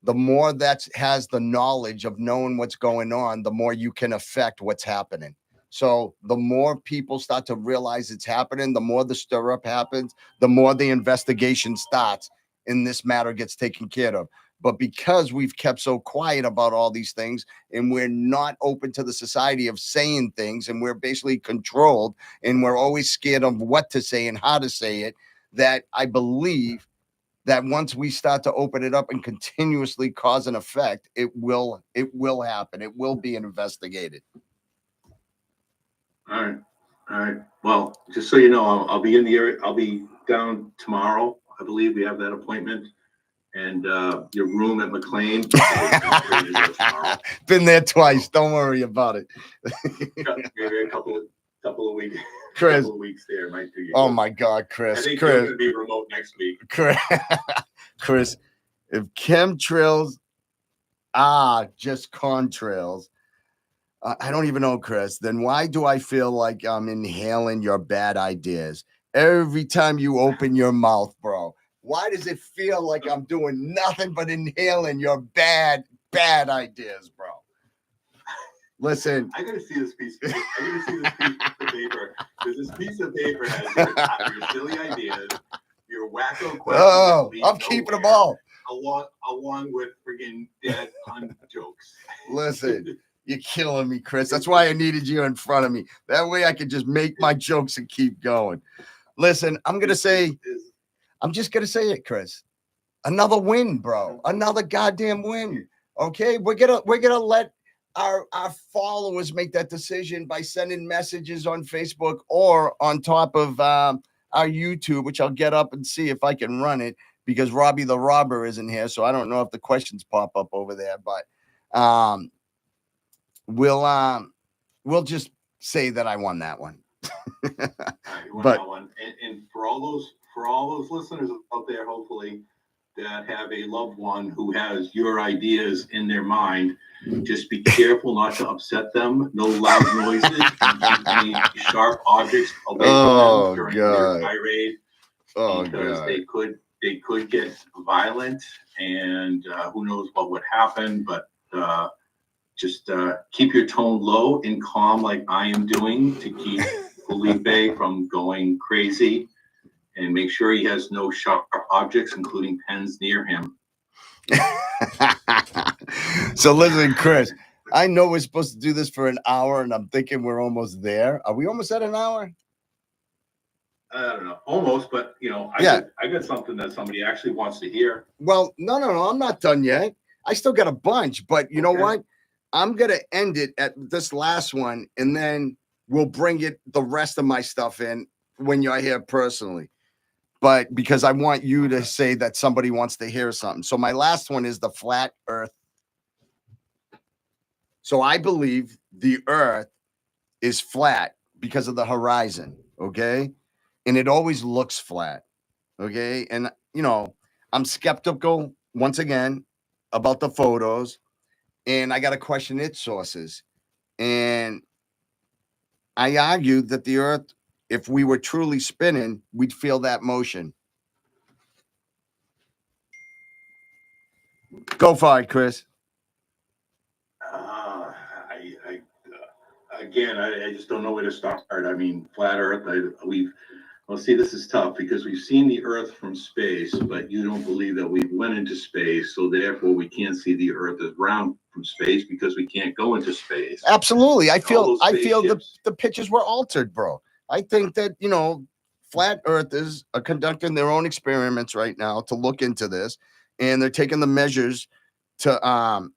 the more that has the knowledge of knowing what's going on, the more you can affect what's happening. So the more people start to realize it's happening, the more the stir up happens, the more the investigation starts and this matter gets taken care of. But because we've kept so quiet about all these things and we're not open to the society of saying things and we're basically controlled and we're always scared of what to say and how to say it, that I believe that once we start to open it up and continuously cause an effect, it will happen. It will be investigated. All right. Well, just so you know, I'll be in the area. I'll be down tomorrow. I believe we have that appointment. And your room at McLean. Been there twice. Don't worry about it. Maybe a couple of weeks. Chris. Couple of weeks there might do you. Oh my God, Chris. I think Chris. you're going to be remote next week. Chris, if chemtrails are just contrails, I don't even know, Chris, then why do I feel like I'm inhaling your bad ideas every time you open your mouth, bro? Why does it feel like I'm doing nothing but inhaling your bad ideas, bro? Listen. I gotta see this piece of paper. Because this piece of paper has your silly ideas, your wacko questions. Oh, I'm keeping them all. Along with friggin' dead pun jokes. Listen, you're killing me, Chris. That's why I needed you in front of me. That way I could just make my jokes and keep going. Listen, I'm just gonna say it, Chris. Another win, bro. Another goddamn win. Okay, we're gonna let our followers make that decision by sending messages on Facebook or on top of our YouTube, which I'll get up and see if I can run it because Robbie the Robber isn't here, so I don't know if the questions pop up over there. But we'll just say that I won that one. That one. And for all those listeners out there, hopefully, that have a loved one who has your ideas in their mind, just be careful not to upset them. No loud noises, any sharp objects away from them during their tirade. Because they could get violent, and who knows what would happen. But just keep your tone low and calm, like I am doing, to keep Felipe from going crazy. And make sure he has no sharp objects, including pens, near him. So listen, Chris, I know we're supposed to do this for an hour, and I'm thinking we're almost there. Are we almost at an hour? I don't know, almost, but I got something that somebody actually wants to hear. Well, no, I'm not done yet. I still got a bunch, but you know what? I'm gonna end it at this last one, and then we'll bring the rest of my stuff in when you're here personally. But because I want you to say that somebody wants to hear something. So my last one is the flat earth. So I believe the earth is flat because of the horizon, okay? And it always looks flat, okay? And, I'm skeptical, once again, about the photos. and I got to question its sources. And I argued that the Earth, if we were truly spinning, we'd feel that motion. Go for it, Chris. I just don't know where to start. I mean, flat Earth. Well, see, this is tough because we've seen the Earth from space, but you don't believe that we went into space, so therefore we can't see the Earth as round from space because we can't go into space. Absolutely, I feel those the pictures were altered, bro. I think that flat earthers are conducting their own experiments right now to look into this, and they're taking the measures to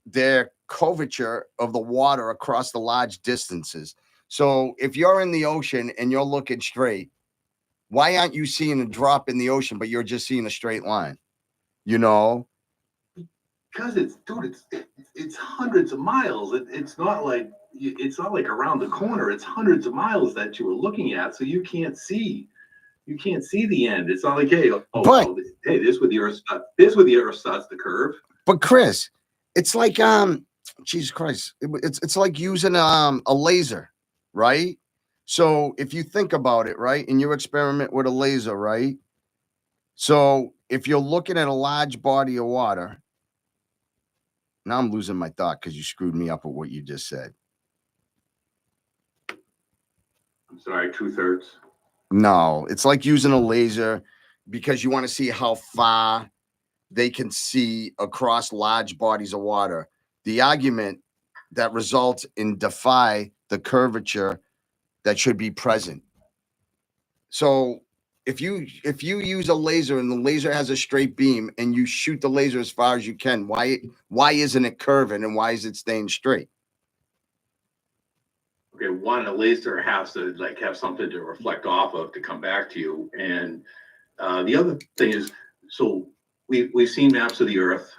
their curvature of the water across the large distances. So if you're in the ocean and you're looking straight, why aren't you seeing a drop in the ocean, but you're just seeing a straight line? Because it's hundreds of miles. It's not like around the corner. It's hundreds of miles that you were looking at, so you can't see the end. It's not like, hey, this is where the Earth starts. This is where the Earth starts the curve. But Chris, it's like Jesus Christ, it's like using a laser, right? So if you think about it, right, and you experiment with a laser, right? So if you're looking at a large body of water, now I'm losing my thought because you screwed me up with what you just said. I'm sorry, 2/3. No, it's like using a laser because you want to see how far they can see across large bodies of water. The argument that results in defy the curvature that should be present. So if you use a laser and the laser has a straight beam and you shoot the laser as far as you can, why isn't it curving and why is it staying straight? Okay, one, a laser has to have something to reflect off of to come back to you, and the other thing is, so we've seen maps of the Earth.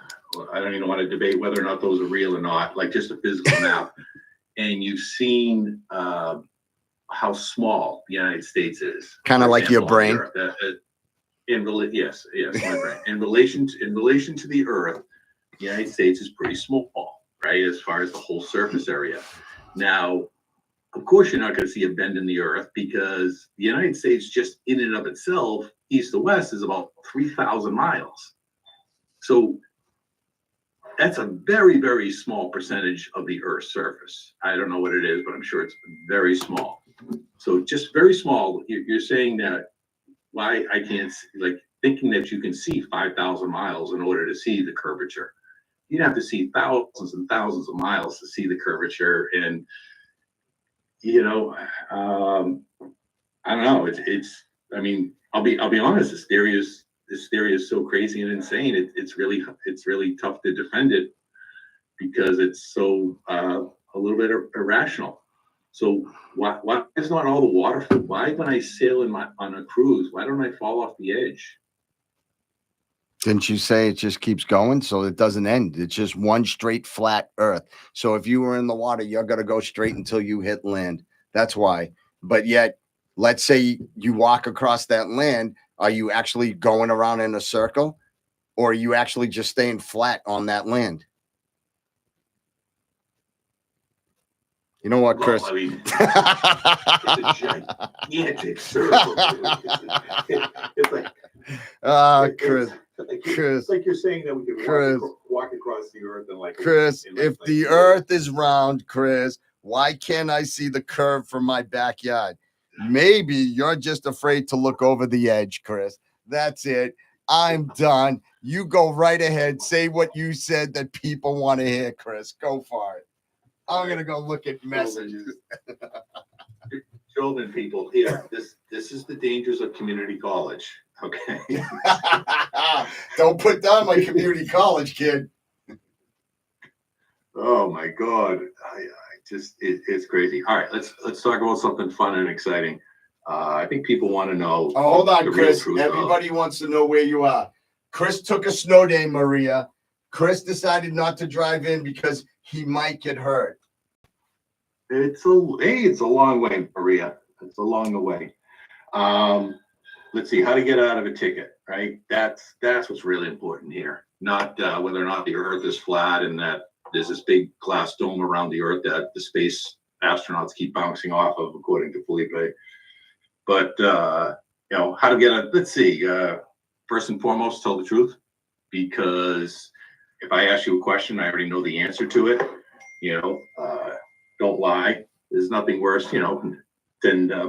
I don't even want to debate whether or not those are real or not, like just a physical map, and you've seen how small the United States is. Kind of like your brain. Yes, my brain. In relation to the Earth, the United States is pretty small, right, as far as the whole surface area. Now, of course, you're not going to see a bend in the Earth because the United States, just in and of itself, east to west, is about 3,000 miles. So that's a very, very small percentage of the Earth's surface. I don't know what it is, but I'm sure it's very small. So just very small. You're saying that why I can't thinking that you can see 5,000 miles in order to see the curvature. You'd have to see thousands and thousands of miles to see the curvature, and I don't know. I mean, I'll be honest. This theory is so crazy and insane. It's really tough to defend it because it's so a little bit irrational. So why is not all the water? Why when I sail on a cruise, why don't I fall off the edge? Didn't you say it just keeps going so it doesn't end? It's just one straight flat earth. So if you were in the water, you're going to go straight until you hit land. That's why. But yet, let's say you walk across that land. Are you actually going around in a circle, or are you actually just staying flat on that land? You know what, Chris? Well, I mean, it's a gigantic circle. It's like, Chris. It's like you're saying that we can walk across the Earth and Chris, if the Earth is round, Chris, why can't I see the curve from my backyard? Maybe you're just afraid to look over the edge, Chris. That's it. I'm done. You go right ahead. Say what you said that people want to hear, Chris. Go for it. I'm gonna go look at messages. Children, people, here. This is the dangers of community college. Okay. Don't put down my community college, kid. Oh my God. It's crazy. All right, let's talk about something fun and exciting. I think people want to know. Oh, hold on, Chris. Everybody wants to know where you are. Chris took a snow day, Maria. Chris decided not to drive in because he might get hurt. It's a long way, Maria. It's a long way. Let's see how to get out of a ticket, right? That's what's really important here. Not whether or not the Earth is flat and that there's this big glass dome around the Earth that the space astronauts keep bouncing off of, according to Felipe. But how to get a, let's see, first and foremost, tell the truth, because if I ask you a question, I already know the answer to it. Don't lie. There's nothing worse, than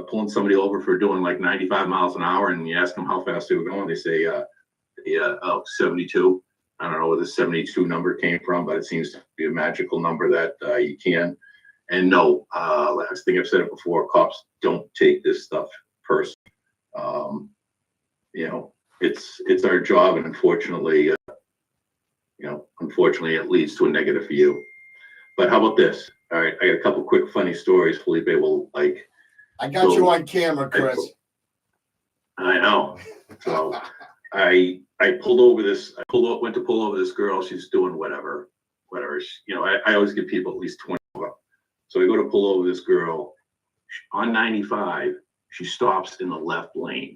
pulling somebody over for doing like 95 miles an hour, and you ask them how fast they were going. They say, 72. I don't know where the 72 number came from, but it seems to be a magical number that you can. And no, I think I've said it before, cops don't take this stuff personally. It's our job, and unfortunately, it leads to a negative for you. But how about this? All right, I got a couple quick funny stories Felipe will like. I got you on camera, Chris. I know. So I pulled over this. Went to pull over this girl. She's doing whatever. I always give people at least 20. So I go to pull over this girl on 95. She stops in the left lane.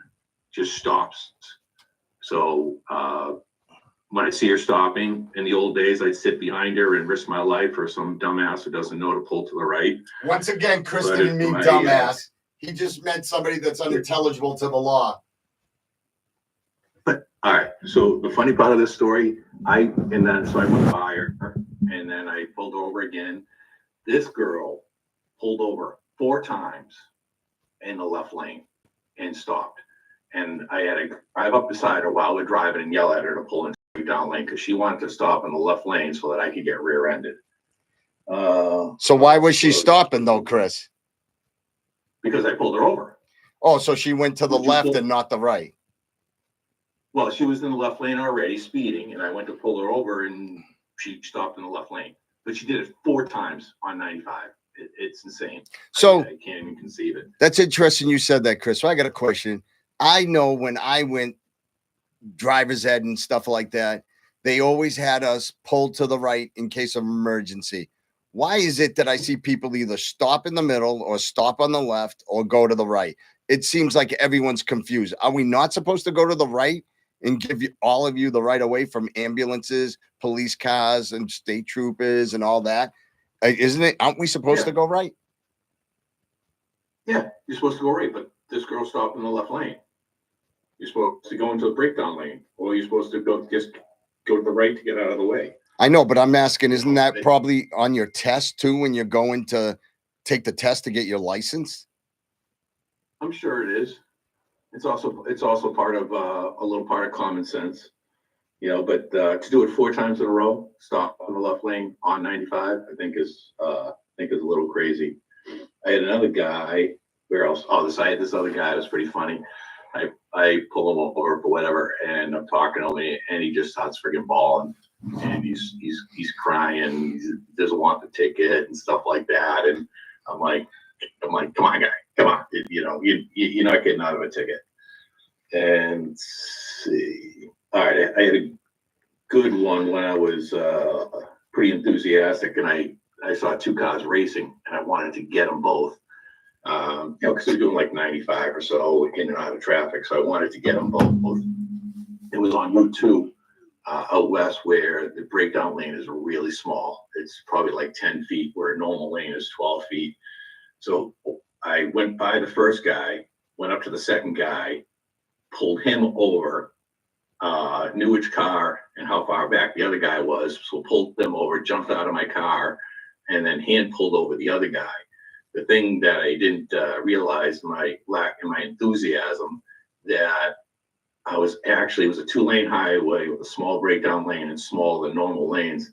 Just stops. So when I see her stopping, in the old days, I'd sit behind her and risk my life for some dumbass who doesn't know to pull to the right. Once again, Chris didn't mean dumbass. He just meant somebody that's unintelligible to the law. But all right. So the funny part of this story, so I went by her, and then I pulled over again. This girl pulled over 4 times in the left lane and stopped. And I had to drive up beside her while we're driving and yell at her to pull into the down lane because she wanted to stop in the left lane so that I could get rear-ended. So why was she stopping though, Chris? Because I pulled her over. Oh, so she went to the left and not the right. Well, she was in the left lane already, speeding, and I went to pull her over, and she stopped in the left lane. But she did it 4 times on 95. It's insane. So I can't even conceive it. That's interesting you said that, Chris. So I got a question. I know when I went driver's ed and stuff like that, they always had us pulled to the right in case of emergency. Why is it that I see people either stop in the middle or stop on the left or go to the right? It seems like everyone's confused. Are we not supposed to go to the right and give all of you the right of way from ambulances, police cars, and state troopers and all that? Isn't it? Aren't we supposed to go right? Yeah, you're supposed to go right, but this girl stopped in the left lane. You're supposed to go into the breakdown lane, or you're supposed to go to the right to get out of the way. I know, but I'm asking, isn't that probably on your test too when you're going to take the test to get your license? I'm sure it is. It's also part of a little part of common sense, But to do it 4 times in a row, stop in the left lane on 95, I think is a little crazy. I had another guy. Where else? I had this other guy. It was pretty funny. I pull him over for whatever, and I'm talking to him, and he just starts freaking bawling, and he's crying. He doesn't want the ticket and stuff like that. And I'm like, come on, guy, come on. You're not getting out of a ticket. And let's see. All right, I had a good one when I was pretty enthusiastic, and I saw 2 cars racing, and I wanted to get them both. Because they're doing like 95 or so in and out of traffic. So I wanted to get them both. It was on Route 2 out west where the breakdown lane is really small. It's probably like 10 feet where a normal lane is 12 feet. So I went by the first guy, went up to the second guy, pulled him over, knew which car and how far back the other guy was. So pulled them over, jumped out of my car, and then hand pulled over the other guy. The thing that I didn't realize in my enthusiasm, that it was a 2-lane highway with a small breakdown lane and smaller than normal lanes.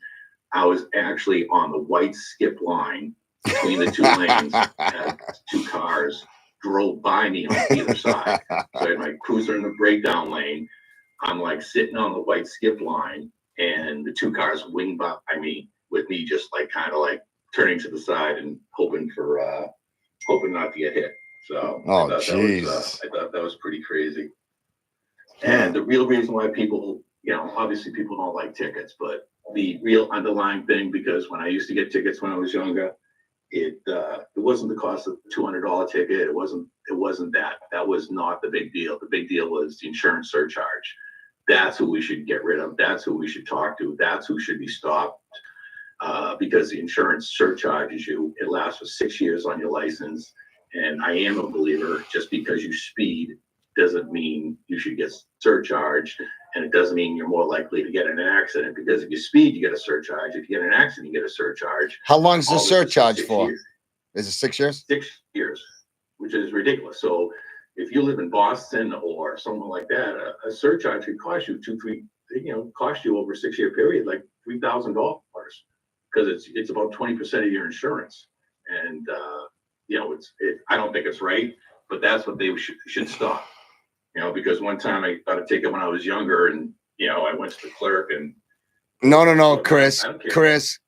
I was actually on the white skip line between the 2 lanes as 2 cars drove by me on either side. So I had my cruiser in the breakdown lane. I'm like sitting on the white skip line, and the 2 cars wing by me with me just like kind of like turning to the side and hoping not to get hit. So I thought that was pretty crazy. And the real reason why people, obviously people don't like tickets, but the real underlying thing, because when I used to get tickets when I was younger, it wasn't the cost of the $200 ticket. It wasn't that. That was not the big deal. The big deal was the insurance surcharge. That's who we should get rid of. That's who we should talk to. That's who should be stopped. because the insurance surcharges you. It lasts for 6 years on your license. And I am a believer, just because you speed doesn't mean you should get surcharged. And it doesn't mean you're more likely to get in an accident, because if you speed, you get a surcharge. If you get in an accident, you get a surcharge. How long's the All this is surcharge 6 for? years. Is it 6 years? 6 years, which is ridiculous. So if you live in Boston or somewhere like that, a surcharge could cost you cost you over a 6 year period, like $3,000, because it's about 20% of your insurance. And, I don't think it's right, but that's what they should stop. Because one time I got a ticket when I was younger, and, I went to the clerk and. No, Chris. I don't care. Chris.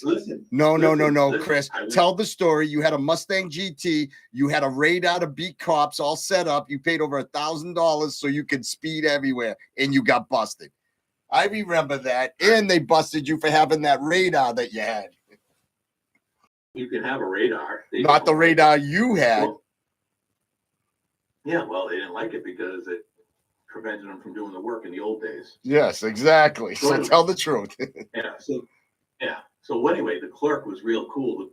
Listen. No, listen, Chris. Tell the story. You had a Mustang GT. You had a radar to beat cops all set up. You paid over $1,000 so you could speed everywhere, and you got busted. I remember that. And they busted you for having that radar that you had. You can have a radar. Not the radar you had. Well, they didn't like it because it prevented them from doing the work in the old days. Yes, exactly. So anyway, tell the truth. So anyway, the clerk was real cool.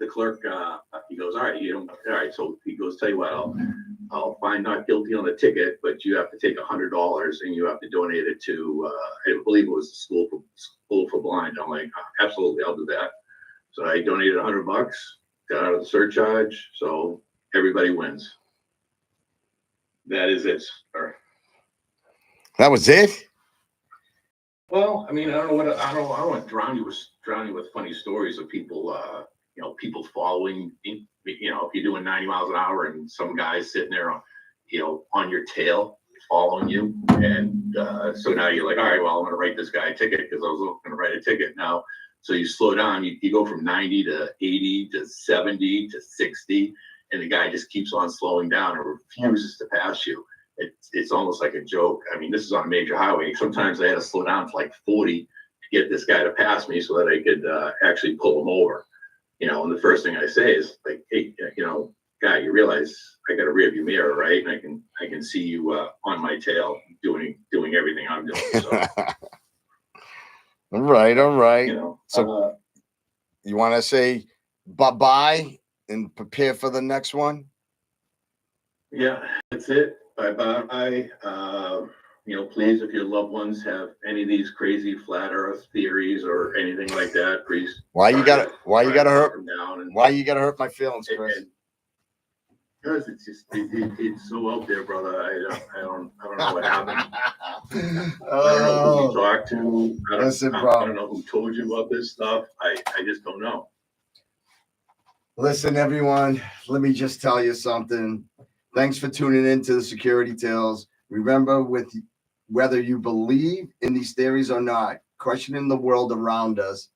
The clerk, he goes, all right. So he goes, tell you what, I'll find not guilty on the ticket, but you have to take $100 and you have to donate it to, I believe it was the school for blind. I'm like, absolutely, I'll do that. So I donated $100, got out of the surcharge. So everybody wins. That is it. That was it? Well, I mean, I don't want to drown you with funny stories of people, people following, if you're doing 90 miles an hour and some guy's sitting there on your tail following you. And so now you're like, all right, well, I'm going to write this guy a ticket because I was going to write a ticket now. So you slow down, you go from 90 to 80 to 70 to 60, and the guy just keeps on slowing down and refuses to pass you. It's almost like a joke. I mean, this is on a major highway. Sometimes I had to slow down to like 40 to get this guy to pass me so that I could actually pull him over. And the first thing I say is like, hey, guy, you realize I got a rear view mirror, right? And I can see you on my tail doing everything I'm doing. So. All right. So you want to say bye-bye and prepare for the next one? Yeah, that's it. Bye-bye. Please, if your loved ones have any of these crazy flat earth theories or anything like that, please. Why you gotta hurt my feelings, Chris? Because it's so out there, brother. I don't know what happened. I don't know who you talked to. I don't know who told you about this stuff. I just don't know. Listen, everyone, let me just tell you something. Thanks for tuning in to the Security Tales. Remember, whether you believe in these theories or not, questioning the world around us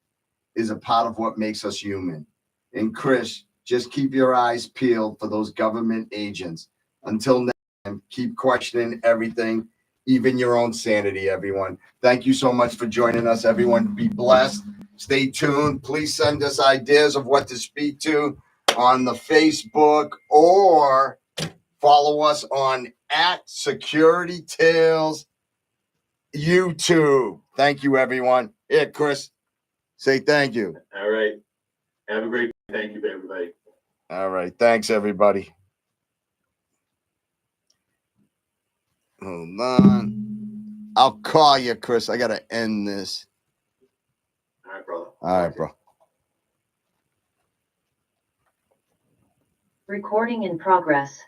is a part of what makes us human. And Chris, just keep your eyes peeled for those government agents. Until next time, keep questioning everything, even your own sanity, everyone. Thank you so much for joining us, everyone. Be blessed. Stay tuned. Please send us ideas of what to speak to on the Facebook, or follow us on @SecurityTales YouTube. Thank you, everyone. Yeah, Chris, say thank you. All right. Have a great day. Thank you, everybody. All right. Thanks, everybody. Hold on. I'll call you, Chris. I got to end this. All right, brother. All right, bro. Recording in progress.